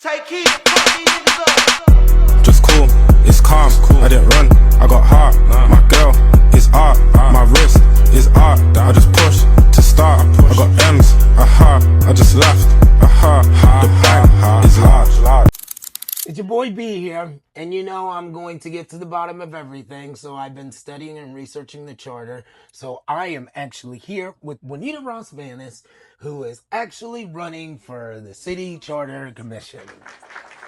Take heat, fuck these niggas up. Just cool, it's calm, I didn't run, I got heart. My girl is art, my wrist is art. I just push to start, I got M's, I just left, the bank is large. It's your boy B here, and you know I'm going to get to the bottom of everything, so I've been studying and researching the charter. So I am actually here with Juanita Ross-Vanis, who is actually running for the City Charter Commission.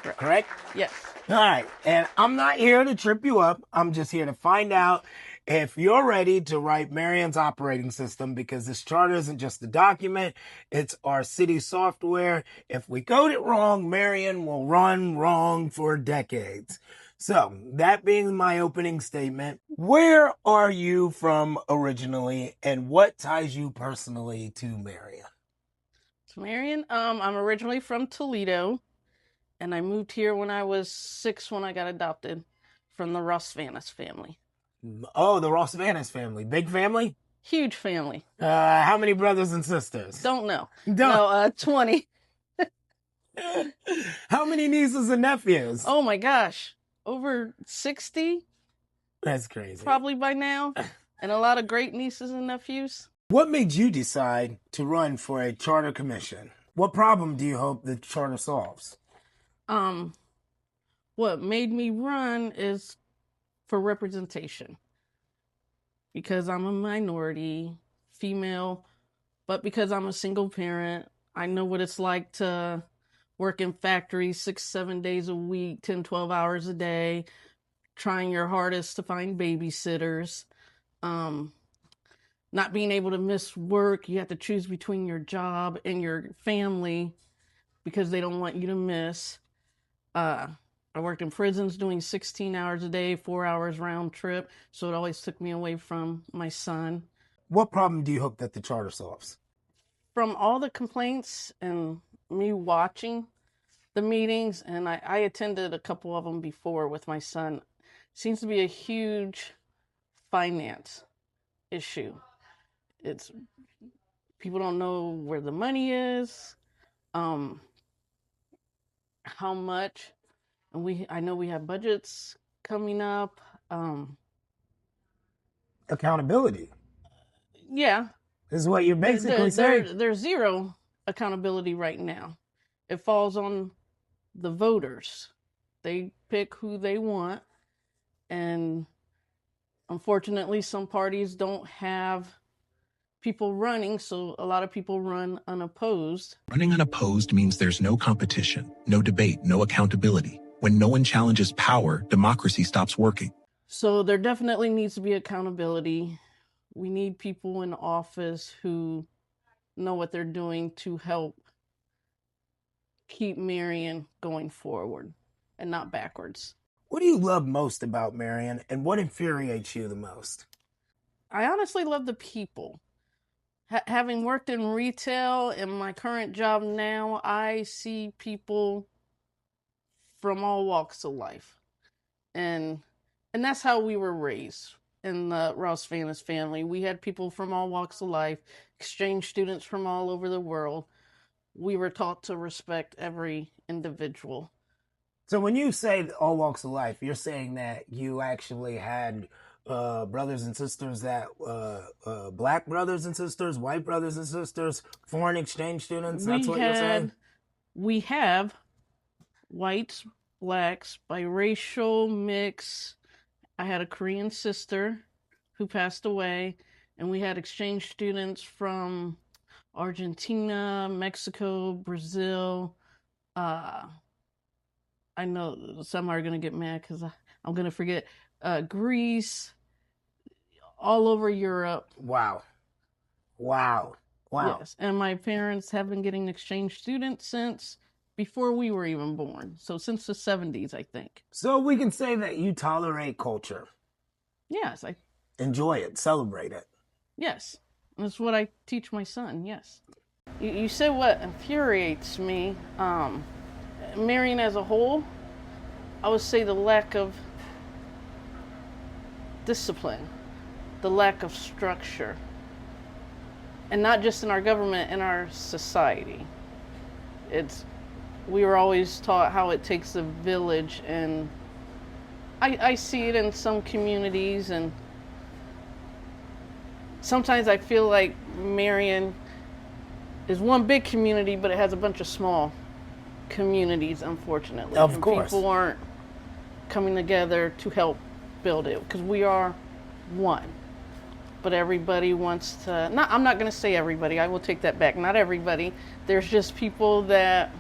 Correct? Yes. All right, and I'm not here to trip you up. I'm just here to find out if you're ready to write Marion's operating system, because this charter isn't just a document, it's our city software. If we code it wrong, Marion will run wrong for decades. So, that being my opening statement, where are you from originally, and what ties you personally to Marion? So Marion, I'm originally from Toledo, and I moved here when I was 6 when I got adopted from the Ross-Vanis family. Oh, the Ross-Vanis family. Big family? Huge family. How many brothers and sisters? Don't know. Don't. No, 20. How many nieces and nephews? Oh my gosh. Over 60? That's crazy. Probably by now. And a lot of great nieces and nephews. What made you decide to run for a charter commission? What problem do you hope the charter solves? What made me run is for representation, because I'm a minority, female, but because I'm a single parent, I know what it's like to work in factories 6-7 days a week, 10-12 hours a day, trying your hardest to find babysitters, not being able to miss work. You have to choose between your job and your family because they don't want you to miss. I worked in prisons doing 16 hours a day, 4 hours round trip, so it always took me away from my son. What problem do you hope that the charter solves? From all the complaints and me watching the meetings, and I attended a couple of them before with my son, seems to be a huge finance issue. It's people don't know where the money is, how much. And I know we have budgets coming up. Accountability. Yeah. Is what you're basically saying. There's zero accountability right now. It falls on the voters. They pick who they want. And unfortunately, some parties don't have people running, so a lot of people run unopposed. Running unopposed means there's no competition, no debate, no accountability. When no one challenges power, democracy stops working. So there definitely needs to be accountability. We need people in office who know what they're doing to help keep Marion going forward and not backwards. What do you love most about Marion, and what infuriates you the most? I honestly love the people. Having worked in retail in my current job now, I see people from all walks of life. And that's how we were raised in the Ross-Vanis family. We had people from all walks of life, exchange students from all over the world. We were taught to respect every individual. So when you say all walks of life, you're saying that you actually had brothers and sisters that, black brothers and sisters, white brothers and sisters, foreign exchange students? That's what you're saying? We have whites, blacks, biracial mix. I had a Korean sister who passed away, and we had exchange students from Argentina, Mexico, Brazil. I know some are going to get mad because I'm going to forget. Greece, all over Europe. Wow. Yes, and my parents have been getting exchange students since before we were even born. So since the 70s, I think. So we can say that you tolerate culture. Yes, Enjoy it, celebrate it. Yes, that's what I teach my son, yes. You said what infuriates me. Marion as a whole, I would say the lack of discipline, the lack of structure. And not just in our government, in our society. It's we were always taught how it takes a village, and I see it in some communities, and sometimes I feel like Marion is one big community, but it has a bunch of small communities, unfortunately. Of and course. people aren't coming together to help build it, because we are one. But everybody wants to, not, I'm not going to say everybody, I will take that back. Not everybody. There's just people that,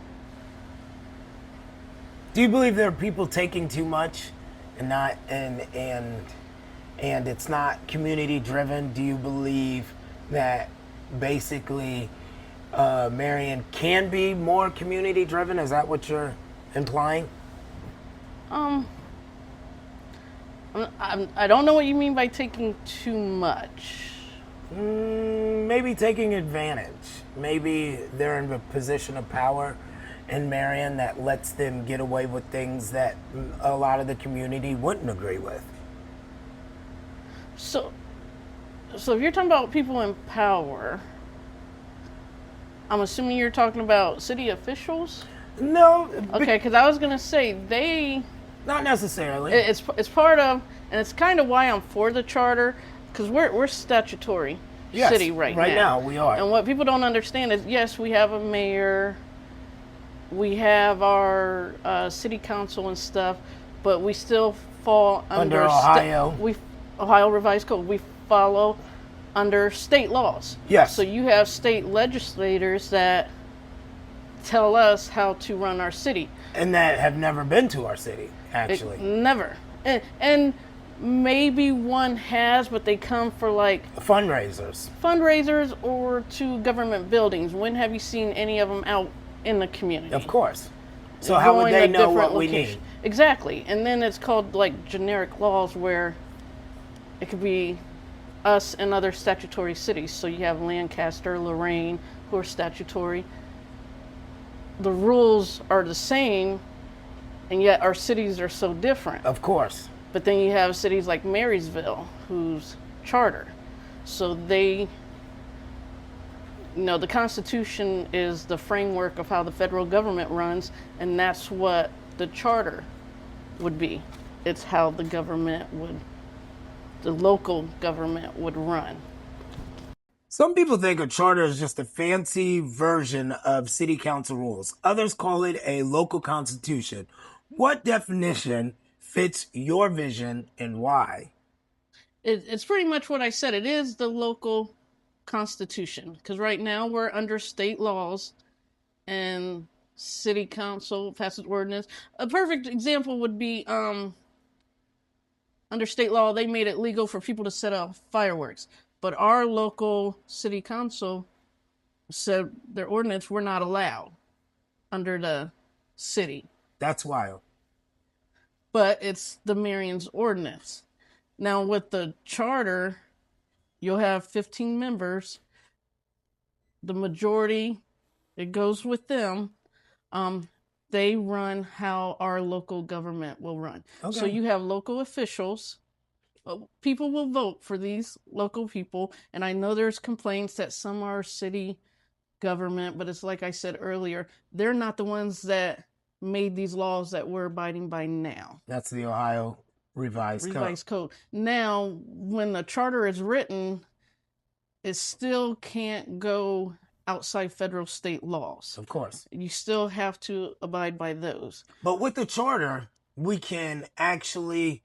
Do you believe there are people taking too much and not and it's not community driven? Do you believe that basically Marion can be more community driven? Is that what you're implying? I don't know what you mean by taking too much. Maybe taking advantage. Maybe they're in a position of power in Marion that lets them get away with things that a lot of the community wouldn't agree with. So if you're talking about people in power, I'm assuming you're talking about city officials? No, Okay, because I was going to say they, not necessarily. it's part of, and it's kind of why I'm for the charter, because we're statutory Yes, city right right now we are. And what people don't understand is, yes, we have a mayor, we have our city council and stuff, but we still fall Under under Ohio. Ohio Revised Code. We follow under state laws. Yes. So you have state legislators that tell us how to run our city. And that have never been to our city, actually. Never. And maybe one has, but they come for like Fundraisers. fundraisers or to government buildings. When have you seen any of them out in the community? Of course. So how would Going they to know different what we locations? need? Exactly. And then it's called like generic laws, where it could be us and other statutory cities. So you have Lancaster, Lorraine, who are statutory. The rules are the same, and yet our cities are so different. Of course. But then you have cities like Marysville, who's charter. So they, the Constitution is the framework of how the federal government runs, and that's what the charter would be. It's how the local government would run. Some people think a charter is just a fancy version of city council rules. Others call it a local constitution. What definition fits your vision and why? It's pretty much what I said. It is the local constitution, because right now we're under state laws, and city council passes ordinance. A perfect example would be under state law, they made it legal for people to set off fireworks. But our local city council said their ordinance were not allowed under the city. That's wild. But it's the Marion's ordinance. Now with the charter, you'll have 15 members. The majority, it goes with them. They run how our local government will run. Okay. So you have local officials. People will vote for these local people. And I know there's complaints that some are city government, but it's like I said earlier, they're not the ones that made these laws that we're abiding by now. That's the Ohio Revised Code. Now, when the charter is written, it still can't go outside federal state laws. Of course. You still have to abide by those. But with the charter, we can actually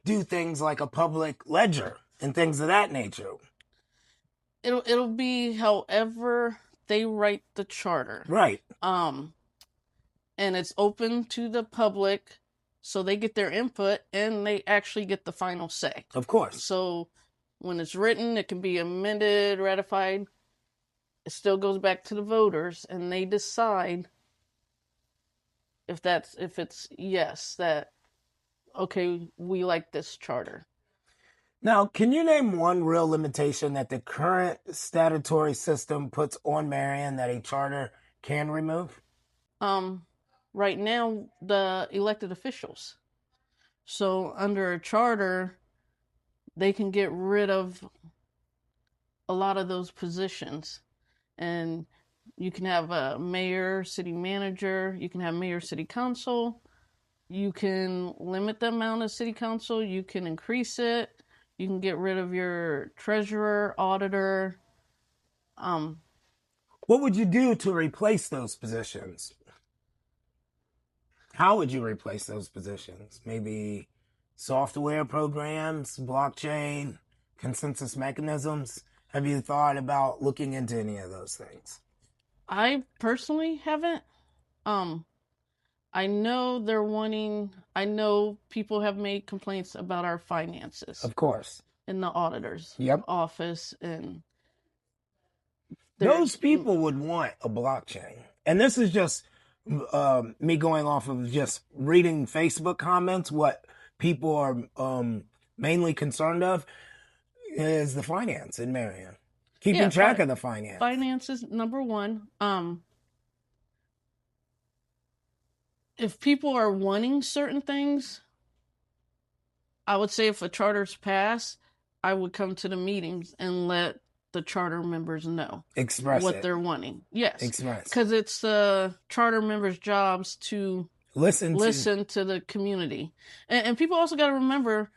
do things like a public ledger and things of that nature. It'll be however they write the charter. Right. And it's open to the public, so they get their input and they actually get the final say. Of course. So when it's written, it can be amended, ratified. It still goes back to the voters, and they decide if it's yes, that okay, we like this charter. Now, can you name one real limitation that the current statutory system puts on Marion that a charter can remove? Right now, the elected officials. So under a charter, they can get rid of a lot of those positions. And You can have a mayor, city manager. You can have mayor, city council. You can limit the amount of city council. You can increase it. You can get rid of your treasurer, auditor. What would you do to replace those positions? How would you replace those positions? Maybe software programs, blockchain, consensus mechanisms? Have you thought about looking into any of those things? I personally haven't. I know they're wanting. I know people have made complaints about our finances Of course. in the auditor's Yep. office, and Those people would want a blockchain. And this is just me going off of just reading Facebook comments. What people are mainly concerned of is the finance in Marion. Keeping track of the finance. Finance is number one. If people are wanting certain things, I would say if a charter's passed, I would come to the meetings and let the charter members know Express what it. they're wanting. Yes. Express. Because it's the charter members' jobs to Listen to the community. And people also got to remember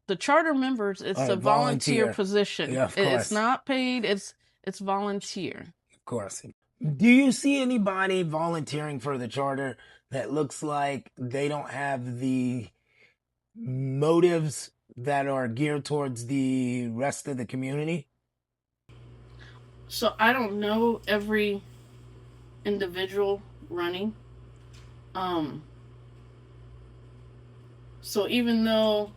the charter members, it's a volunteer position. Yeah, of course. It's not paid, it's volunteer. Of course. Do you see anybody volunteering for the charter that looks like they don't have the motives that are geared towards the rest of the community? So I don't know every individual running. So even though,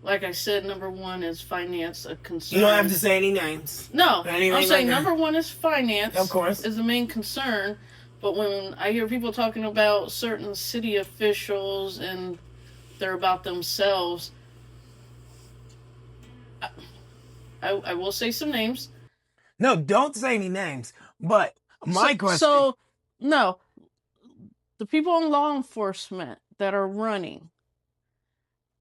like I said, number one is finance a concern. You don't have to say any names. No, Anything I'm saying like that. number one is finance. Of course. Is the main concern. But when I hear people talking about certain city officials and they're about themselves, I will say some names. No, don't say any names. But my question... So, no. The people in law enforcement that are running,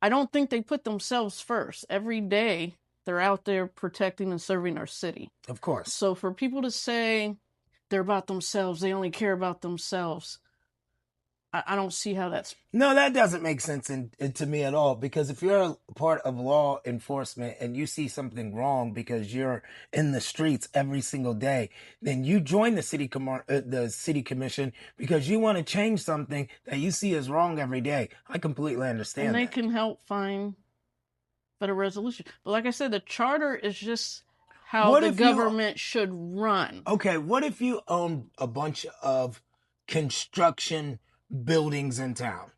I don't think they put themselves first. Every day, they're out there protecting and serving our city. Of course. So for people to say they're about themselves, they only care about themselves, I don't see how that's... No, that doesn't make sense to me at all. Because if you're a part of law enforcement and you see something wrong because you're in the streets every single day, then you join the city commission because you want to change something that you see as wrong every day. I completely understand And they that. can help find better resolution. But like I said, the charter is just how the government should run. Okay, what if you own a bunch of construction buildings in town?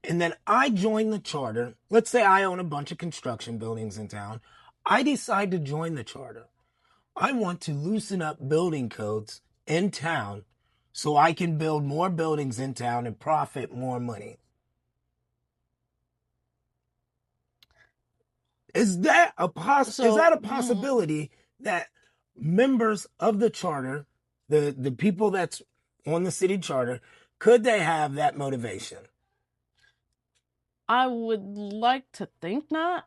And then I join the charter. Let's say I own a bunch of construction buildings in town. I decide to join the charter. I want to loosen up building codes in town so I can build more buildings in town and profit more money. Is that a possibility that members of the charter, the people that's on the city charter, could they have that motivation? I would like to think not.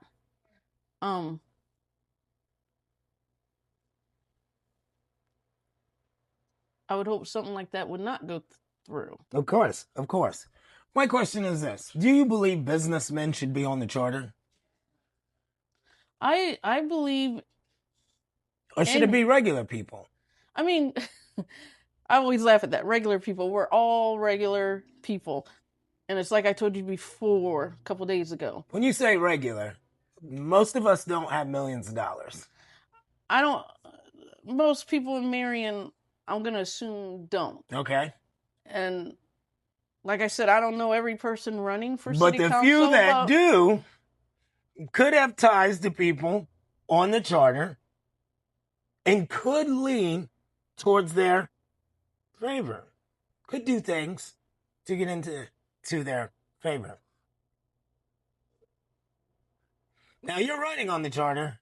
I would hope something like that would not go through. Of course, of course. My question is this. Do you believe businessmen should be on the charter? I believe... Or should it be regular people? I mean, I always laugh at that. Regular people. We're all regular people. And it's like I told you before, a couple days ago. When you say regular, most of us don't have millions of dollars. Most people in Marion, I'm going to assume, don't. Okay. And like I said, I don't know every person running for city council. But the few that do could have ties to people on the charter and could lean towards their favor. Could do things to get into their favor. Now you're running on the charter.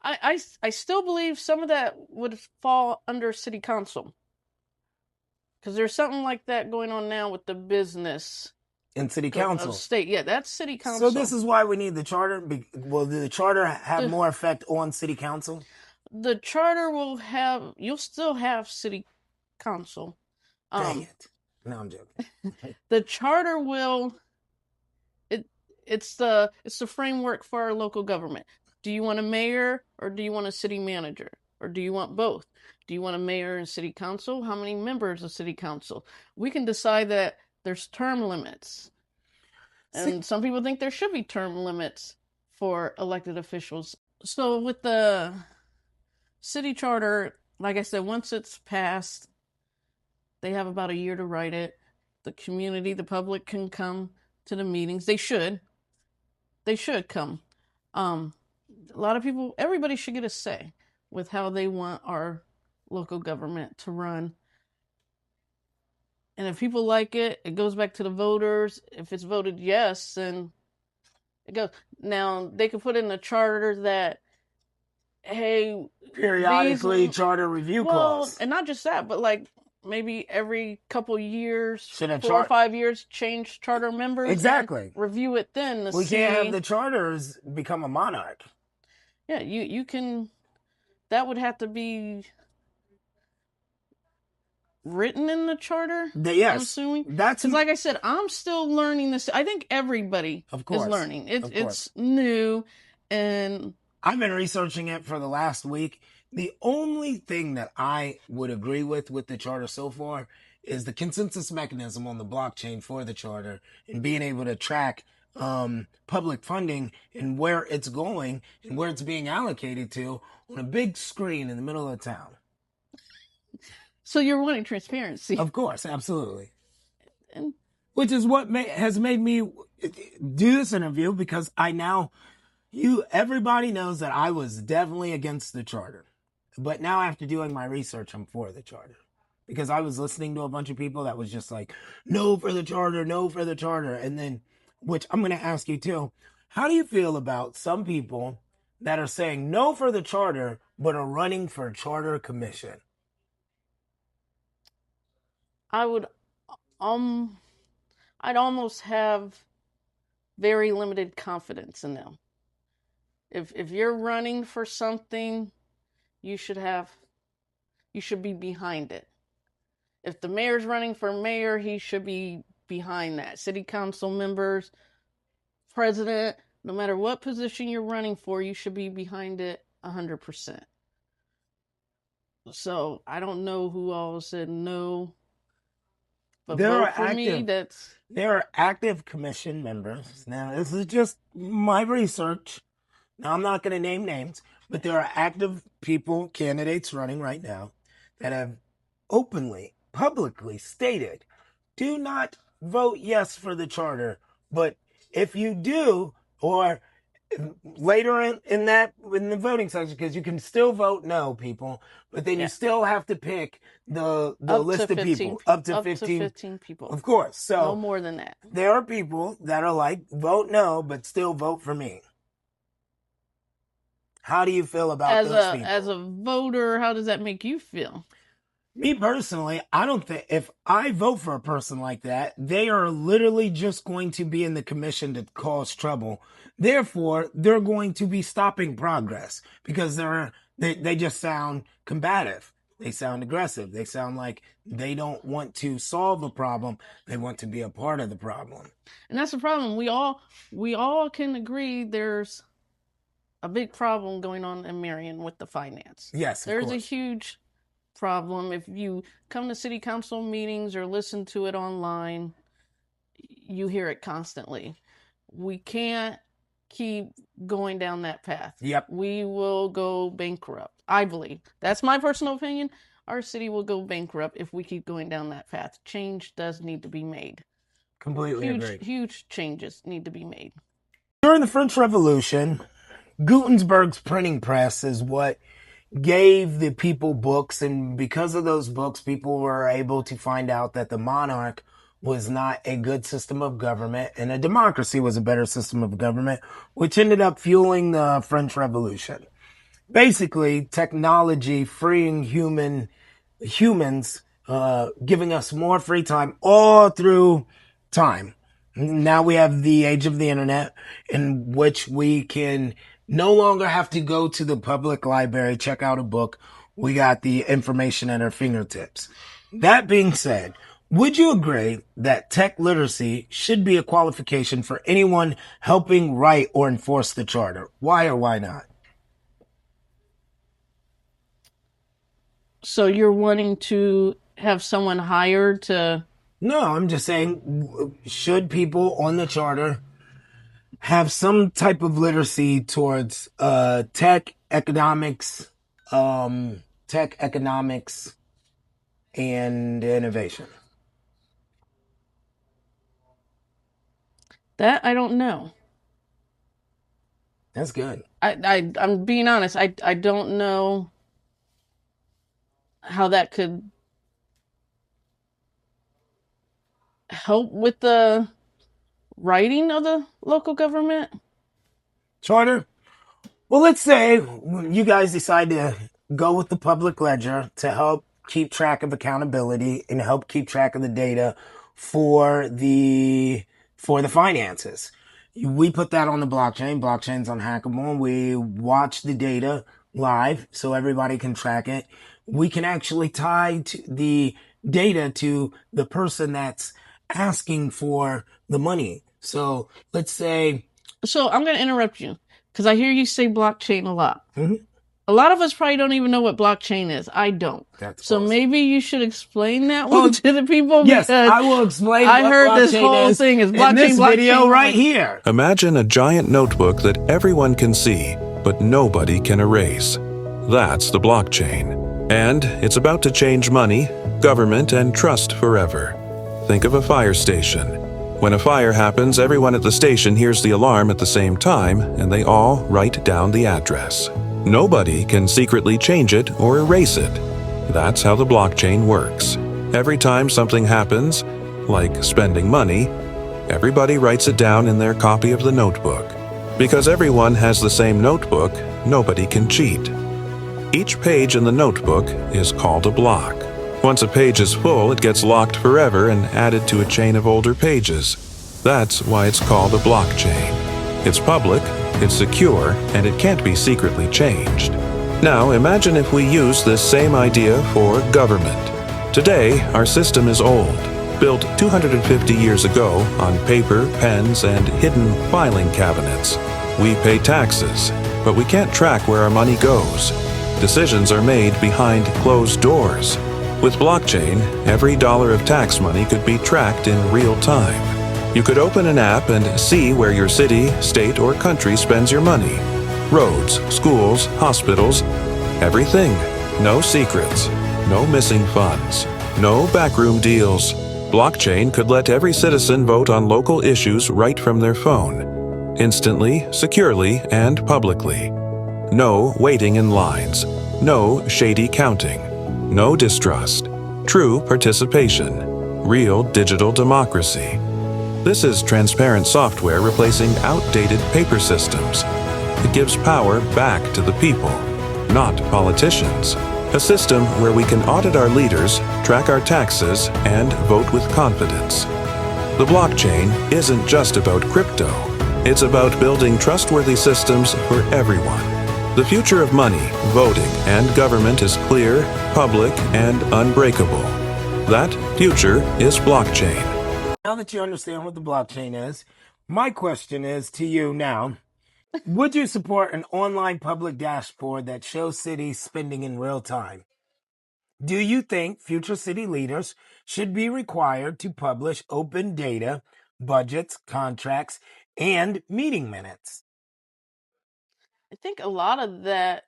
I still believe some of that would fall under city council. Because there's something like that going on now with the business. In city council. State. Yeah, that's city council. So this is why we need the charter. Will the charter have more effect on city council? The charter will have, you'll still have city council. Dang it. No, I'm joking. The charter will, it's the framework for our local government. Do you want a mayor or do you want a city manager? Or do you want both? Do you want a mayor and city council? How many members of city council? We can decide that there's term limits. And some people think there should be term limits for elected officials. So with the city charter, like I said, once it's passed, they have about a year to write it. The community, the public can come to the meetings. They should come. A lot of people, everybody should get a say with how they want our local government to run. And if people like it, it goes back to the voters. If it's voted yes, then it goes. Now, they could put in the charter that, hey, periodically charter review clause. And not just that, but like maybe every couple years, Should a 4 or 5 years, change charter members. Exactly. Review it then to We see. can't have the charters become a monarch. Yeah, you can. That would have to be written in the charter. Yes, I'm assuming. That's because, like I said, I'm still learning this. I think everybody is learning. It's new, and I've been researching it for the last week. The only thing that I would agree with the charter so far is the consensus mechanism on the blockchain for the charter and being able to track public funding and where it's going and where it's being allocated to on a big screen in the middle of town. So you're wanting transparency. Of course, absolutely. And which is what has made me do this interview, because everybody knows that I was definitely against the charter. But now after doing my research, I'm for the charter. Because I was listening to a bunch of people that was just like, no for the charter, no for the charter. And then, which I'm going to ask you too, how do you feel about some people that are saying no for the charter, but are running for charter commission? I'd almost have very limited confidence in them. If you're running for something, you should be behind it. If the mayor's running for mayor, he should be behind that. City council members, president, no matter what position you're running for, you should be behind it 100%. So I don't know who all said no. But there are active commission members. Now, this is just my research. Now, I'm not going to name names, but there are active people, candidates running right now that have openly, publicly stated, do not vote yes for the charter. But if you do, or later in the voting section, because you can still vote no, people, but then you still have to pick the list of people up to 15 people, of course. So no more than that. There are people that are like, vote no, but still vote for me. How do you feel about those people? As a voter, how does that make you feel? Me personally, I don't think if I vote for a person like that, they are literally just going to be in the commission to cause trouble. Therefore, they're going to be stopping progress because they just sound combative. They sound aggressive. They sound like they don't want to solve a problem. They want to be a part of the problem. And that's the problem. We all can agree there's a big problem going on in Marion with the finance. Yes, there's a huge problem. If you come to city council meetings or listen to it online, you hear it constantly. We can't keep going down that path. Yep. We will go bankrupt. I believe. That's my personal opinion. Our city will go bankrupt if we keep going down that path. Change does need to be made. Completely agree. Huge changes need to be made. During the French Revolution, Gutenberg's printing press is what gave the people books, and because of those books, people were able to find out that the monarch was not a good system of government and a democracy was a better system of government, which ended up fueling the French Revolution. Basically, technology freeing humans, giving us more free time all through time. Now we have the age of the internet in which we can No longer have to go to the public library, check out a book. We got the information at our fingertips. That being said, would you agree that tech literacy should be a qualification for anyone helping write or enforce the charter? Why or why not? So you're wanting to have someone hired to. No, I'm just saying, should people on the charter have some type of literacy towards tech, economics, and innovation? That I don't know. That's good. I'm being honest. I don't know how that could help with the writing of the local government. Charter? Well, let's say you guys decide to go with the public ledger to help keep track of accountability and help keep track of the data for the finances. We put that on the blockchain. Blockchain's unhackable, and we watch the data live so everybody can track it. We can actually tie the data to the person that's asking for the money. So let's say. So I'm going to interrupt you because I hear you say blockchain a lot. Mhm. A lot of us probably don't even know what blockchain is. I don't. That's so awesome. maybe you should explain that one to the people. Yes, because I will explain. I what heard this blockchain whole is thing is in blockchain, this video blockchain, right like- here. Imagine a giant notebook that everyone can see, but nobody can erase. That's the blockchain. And it's about to change money, government, and trust forever. Think of a fire station. When a fire happens, everyone at the station hears the alarm at the same time, and they all write down the address. Nobody can secretly change it or erase it. That's how the blockchain works. Every time something happens, like spending money, everybody writes it down in their copy of the notebook. Because everyone has the same notebook, nobody can cheat. Each page in the notebook is called a block. Once a page is full, it gets locked forever and added to a chain of older pages. That's why it's called a blockchain. It's public, it's secure, and it can't be secretly changed. Now imagine if we use this same idea for government. Today, our system is old, built 250 years ago on paper, pens, and hidden filing cabinets. We pay taxes, but we can't track where our money goes. Decisions are made behind closed doors. With blockchain, every dollar of tax money could be tracked in real time. You could open an app and see where your city, state, or country spends your money. Roads, schools, hospitals, everything. No secrets, no missing funds, no backroom deals. Blockchain could let every citizen vote on local issues right from their phone, instantly, securely, and publicly. No waiting in lines, no shady counting, no distrust, true participation, real digital democracy. This is transparent software replacing outdated paper systems. It gives power back to the people, not politicians. A system where we can audit our leaders, track our taxes, and vote with confidence. The blockchain isn't just about crypto. It's about building trustworthy systems for everyone. The future of money, voting, and government is clear, public, and unbreakable. That future is blockchain. Now that you understand what the blockchain is, my question is to you now. Would you support an online public dashboard that shows cities spending in real time? Do you think future city leaders should be required to publish open data, budgets, contracts, and meeting minutes? I think a lot of that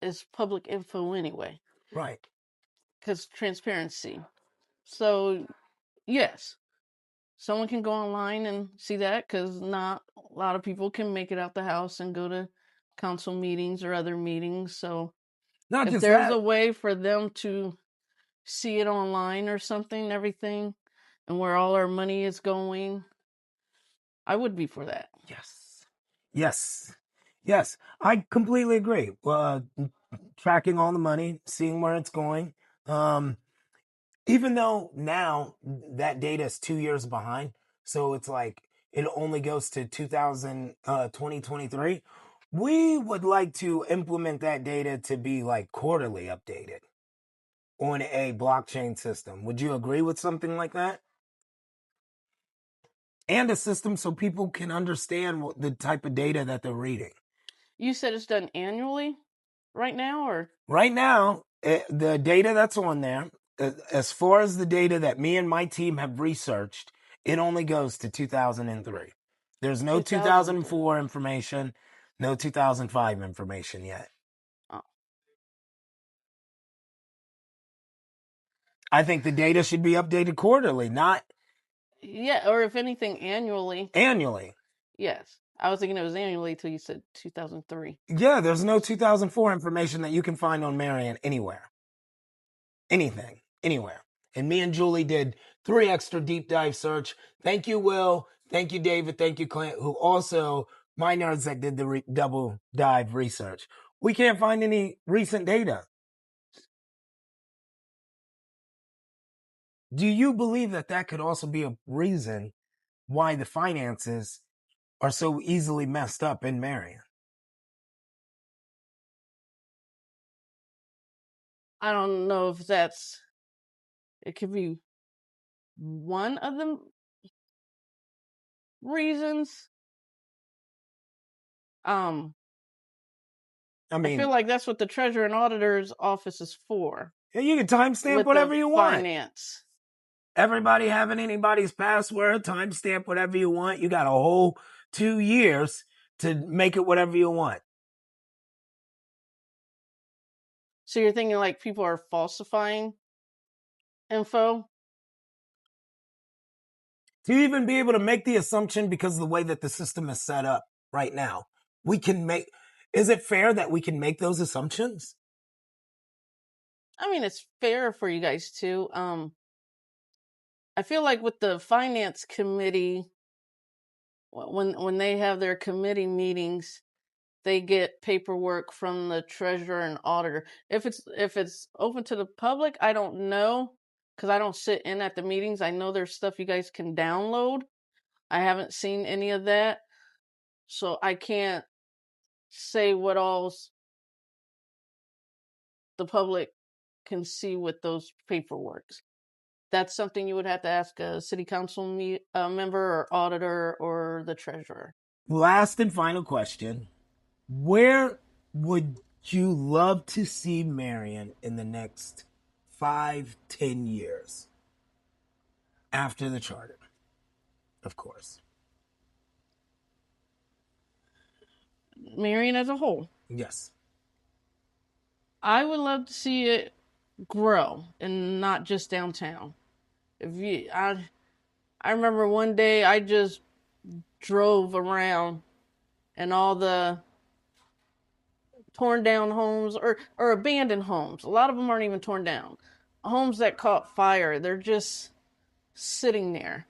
is public info anyway, Right. because transparency. So, yes, someone can go online and see that because not a lot of people can make it out the house and go to council meetings or other meetings. So, Not if just there's that. a way for them to see it online or something, everything, and where all our money is going, I would be for that. Yes. Yes. Yes. I completely agree. Tracking all the money, seeing where it's going. Even though now that data is 2 years behind, so it's like it only goes to 2023. We would like to implement that data to be like quarterly updated on a blockchain system. Would you agree with something like that? And a system so people can understand the type of data that they're reading. You said it's done annually right now, or? Right now, the data that's on there, as far as the data that me and my team have researched, it only goes to 2003. There's no 2004 information, no 2005 information yet. Oh. I think the data should be updated quarterly, not Yeah, or if anything, annually. annually. Yes. I was thinking it was annually till you said 2003. Yeah, there's no 2004 information that you can find on Marion anywhere. Anything, anywhere. And me and Julie did 3 extra deep dive search. Thank you, Will. Thank you, David. Thank you, Clint, who also, my nerds that did the double dive research. We can't find any recent data. Do you believe that that could also be a reason why the finances are so easily messed up in Marion? I don't know if it could be one of the reasons. I feel like that's what the treasurer and auditor's office is for. Yeah, you can timestamp whatever you want. Finance. Everybody having anybody's password, timestamp whatever you want. You got a whole 2 years to make it whatever you want. So you're thinking like people are falsifying info? To even be able to make the assumption because of the way that the system is set up right now, is it fair that we can make those assumptions? I mean, it's fair for you guys too. I feel like with the finance committee, when they have their committee meetings, they get paperwork from the treasurer and auditor. If it's open to the public, I don't know, because I don't sit in at the meetings. I know there's stuff you guys can download. I haven't seen any of that, so I can't say what all's the public can see with those paperworks. That's something you would have to ask a city council member or auditor or the treasurer. Last and final question. Where would you love to see Marion in the next 5-10 years? After the charter, of course. Marion as a whole. Yes. I would love to see it grow and not just downtown. I remember one day I just drove around and all the torn down homes or abandoned homes. A lot of them aren't even torn down. Homes that caught fire, they're just sitting there.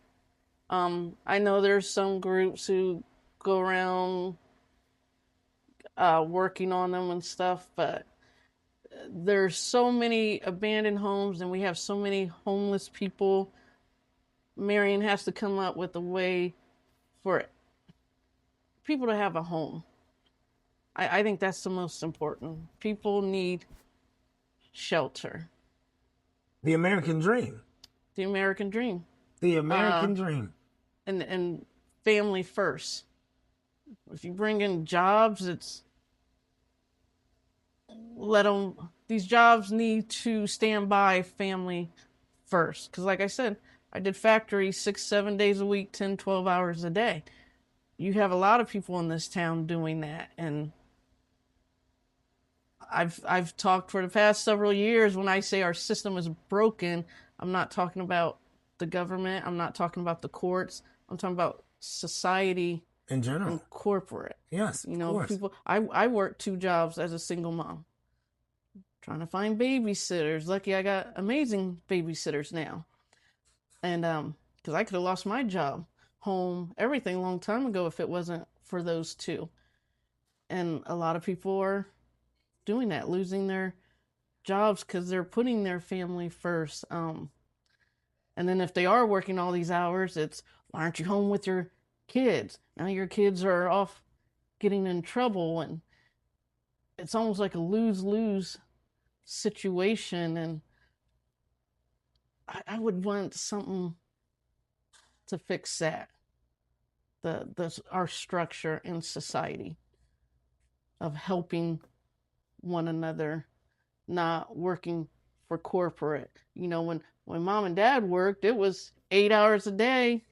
I know there's some groups who go around working on them and stuff, but there's so many abandoned homes and we have so many homeless people. Marion has to come up with a way for people to have a home. I think that's the most important. People need shelter. The American dream. The American dream. The American dream. And family first. If you bring in jobs, these jobs need to stand by family first. Because like I said, I did factory 6-7 days a week, 10-12 hours a day. You have a lot of people in this town doing that, and I've talked for the past several years. When I say our system is broken, I'm not talking about the government, I'm not talking about the courts, I'm talking about society in general and corporate. Yes, you know, course. people. I worked 2 jobs as a single mom, trying to find babysitters. Lucky I got amazing babysitters now, and because I could have lost my job, home, everything a long time ago if it wasn't for those 2. And a lot of people are doing that, losing their jobs because they're putting their family first. And then if they are working all these hours, it's, why aren't you home with your kids? Now your kids are off getting in trouble, and it's almost like a lose-lose situation. And I would want something to fix that. Our structure in society of helping one another, not working for corporate. You know, when mom and dad worked, it was 8 hours a day.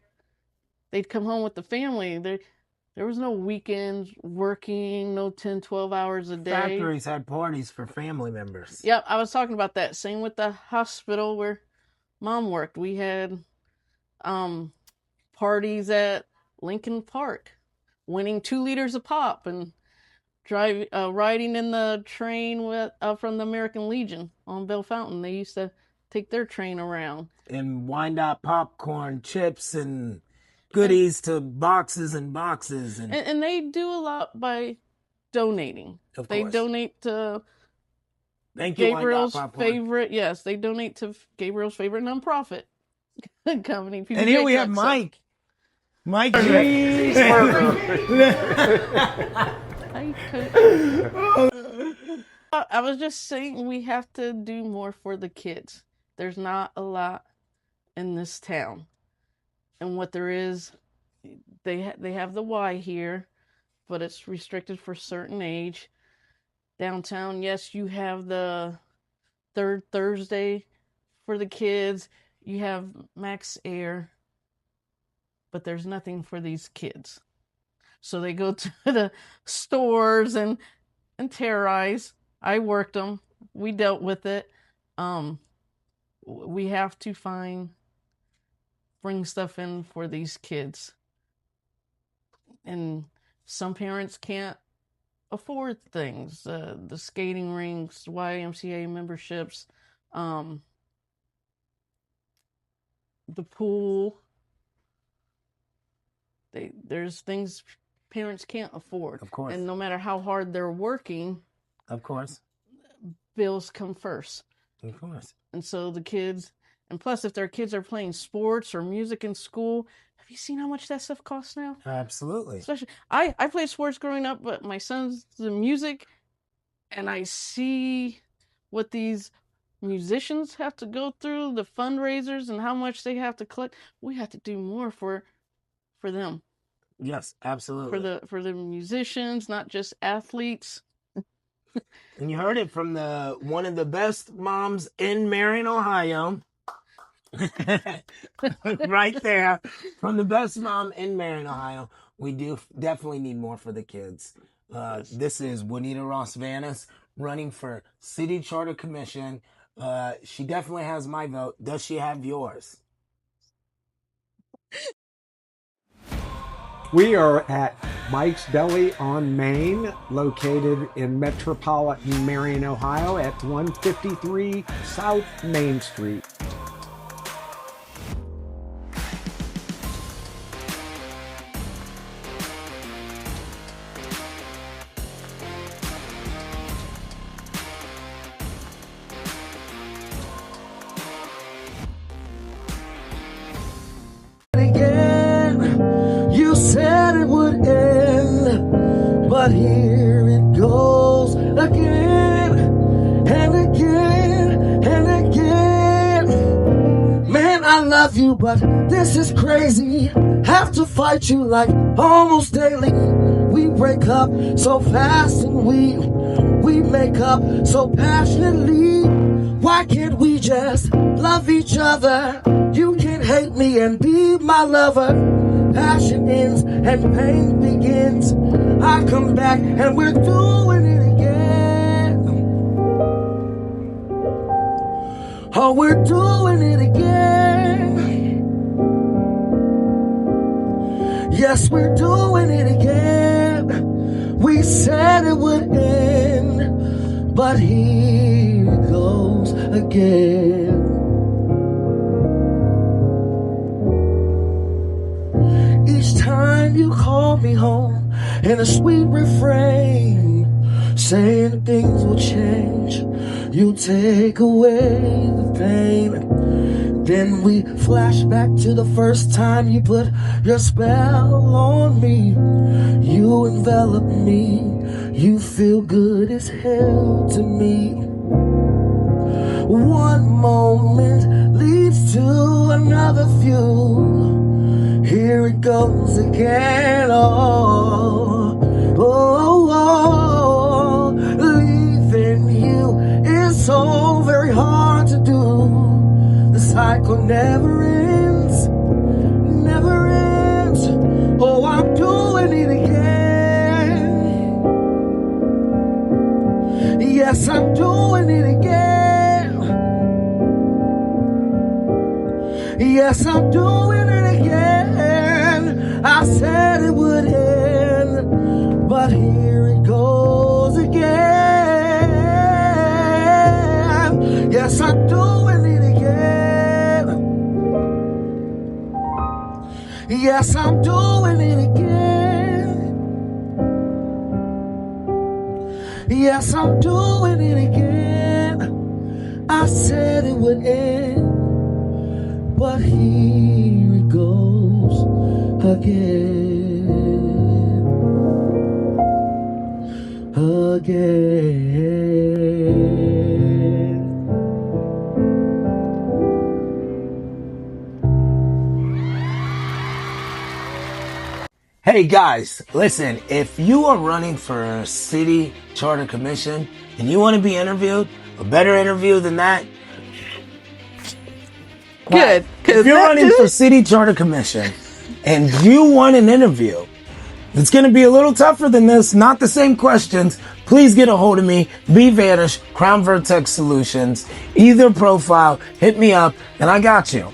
They'd come home with the family. There was no weekends working, no 10, 12 hours a day. Factories had parties for family members. Yep, I was talking about that. Same with the hospital where mom worked. We had parties at Lincoln Park, winning 2 liters of pop, and riding in the train from the American Legion on Bell Fountain. They used to take their train around. And wind up popcorn, chips, and goodies to boxes and boxes. And they do a lot by donating. Of They course. donate to Thank you, Gabriel's Wind Up Popcorn. favorite. Yes, they donate to Gabriel's favorite nonprofit company. PBJ And here we have Trucks. Mike. Mike. I was just saying we have to do more for the kids. There's not a lot in this town. And what there is, they have the Y here, but it's restricted for a certain age. Downtown, yes, you have the third Thursday for the kids. You have Max Air, but there's nothing for these kids. So they go to the stores and terrorize. I worked them. We dealt with it. We have to bring stuff in for these kids. And some parents can't afford things. The skating rinks, YMCA memberships, the pool. There's things parents can't afford. Of course. And no matter how hard they're working, Of course. bills come first. Of course. And so the kids, and plus if their kids are playing sports or music in school, have you seen how much that stuff costs now? Absolutely. Especially, I played sports growing up, but my son's the music, and I see what these musicians have to go through, the fundraisers and how much they have to collect. We have to do more for them. Yes, absolutely. For the musicians, not just athletes. And you heard it from one of the best moms in Marion, Ohio. Right there. From the best mom in Marion, Ohio. We do definitely need more for the kids. This is Juanita Ross Vanis running for City Charter Commission. She definitely has my vote. Does she have yours? We are at Mike's Deli on Main, located in metropolitan Marion, Ohio at 153 South Main Street. You said it would end, but here it goes again and again and again. Man, I love you, but this is crazy. Have to fight you like almost daily. We break up so fast and we make up so passionately. Why can't we just love each other? You can hate me and be my lover. Passion ends and pain begins. I come back and we're doing it again. Oh, we're doing it again. Yes, we're doing it again. We said it would end, but here it goes again. Each time you call me home in a sweet refrain, saying things will change, you take away the pain. Then we flash back to the first time you put your spell on me. You envelop me, you feel good as hell to me. One moment leads to another few. Here it goes again, oh, oh, oh. Leaving you is so very hard to do. The cycle never ends, never ends. Oh, I'm doing it again. Yes, I'm doing it again. Yes, I'm doing it again. I said it would end, but here it goes again. Yes, I'm doing it again. Yes, I'm doing it again. Yes, I'm doing it again. I said it would end, but here it goes again. Hey guys, listen, if you are running for a city charter commission and you want to be interviewed, a better interview than that, Good. if you're running for city charter commission and you want an interview, it's going to be a little tougher than this, not the same questions. Please get a hold of me, B Vanish, Crown Vertex Solutions, either profile, hit me up, and I got you.